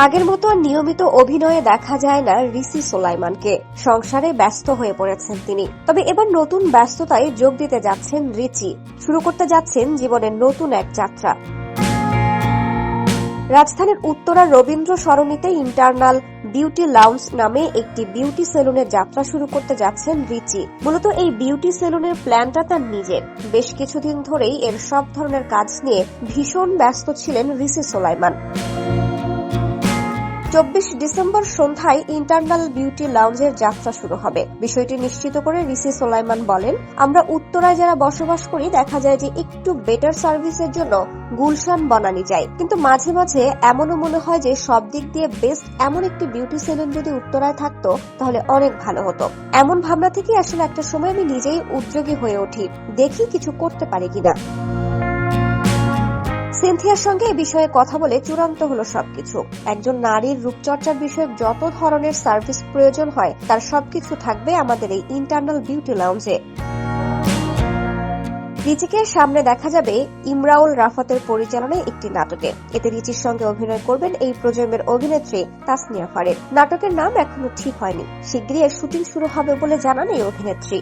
আগের মতো আর নিয়মিত অভিনয়ে দেখা যায় না রিসি সোলাইমানকে। সংসারে ব্যস্ত হয়ে পড়েছেন তিনি। তবে এবার নতুন ব্যস্ততায় যোগ দিতে যাচ্ছেন রিচি। শুরু করতে যাচ্ছেন জীবনের নতুন এক যাত্রা। রাজধানীর উত্তরার রবীন্দ্র সরণিতে ইন্টারনাল বিউটি লাউঞ্জ নামে একটি বিউটি সেলুনের যাত্রা শুরু করতে যাচ্ছেন রিচি। মূলত এই বিউটি সেলুনের প্ল্যানটা তার নিজের। বেশ কিছুদিন ধরেই এর সব ধরনের কাজ নিয়ে ভীষণ ব্যস্ত ছিলেন রিসি সোলাইমান। 24 ডিসেম্বর সন্ধ্যায় ইন্টারনাল বিউটি লাউঞ্জের যাত্রা শুরু হবে। বিষয়টি নিশ্চিত করে রিসি সোলাইমান বলেন, আমরা উত্তরায় যারা বসবাস করি দেখা যায় যে একটু বেটার সার্ভিসের জন্য গুলশান বনানী যায়, কিন্তু মাঝে মাঝে এমনও মনে হয় যে সব দিক দিয়ে বেস্ট এমন একটি বিউটি সেলুন যদি উত্তরায় থাকতো তাহলে অনেক ভালো হতো। এমন ভাবনা থেকে আসলে একটা সময় আমি নিজেই উদ্যোগী হয়ে উঠি, দেখি কিছু করতে পারি কিনা। সিনথিয়ার সঙ্গে এ বিষয়ে কথা বলে চূড়ান্ত হলো সবকিছু। একজন নারীর রূপচর্চার বিষয়ে যত ধরনের সার্ভিস প্রয়োজন হয় তার সবকিছু থাকবে আমাদের এই ইন্টারনাল বিউটি লাউঞ্জে। রিচিকে সামনে দেখা যাবে ইমরাউল রাফাতের পরিচালনায় একটি নাটকে। এতে রিচির সঙ্গে অভিনয় করবেন এই প্রজন্মের অভিনেত্রী তাসনিয়া ফারিন। নাটকের নাম এখনো ঠিক হয়নি, শিগগিরই এর শুটিং শুরু হবে বলে জানান এই অভিনেত্রী।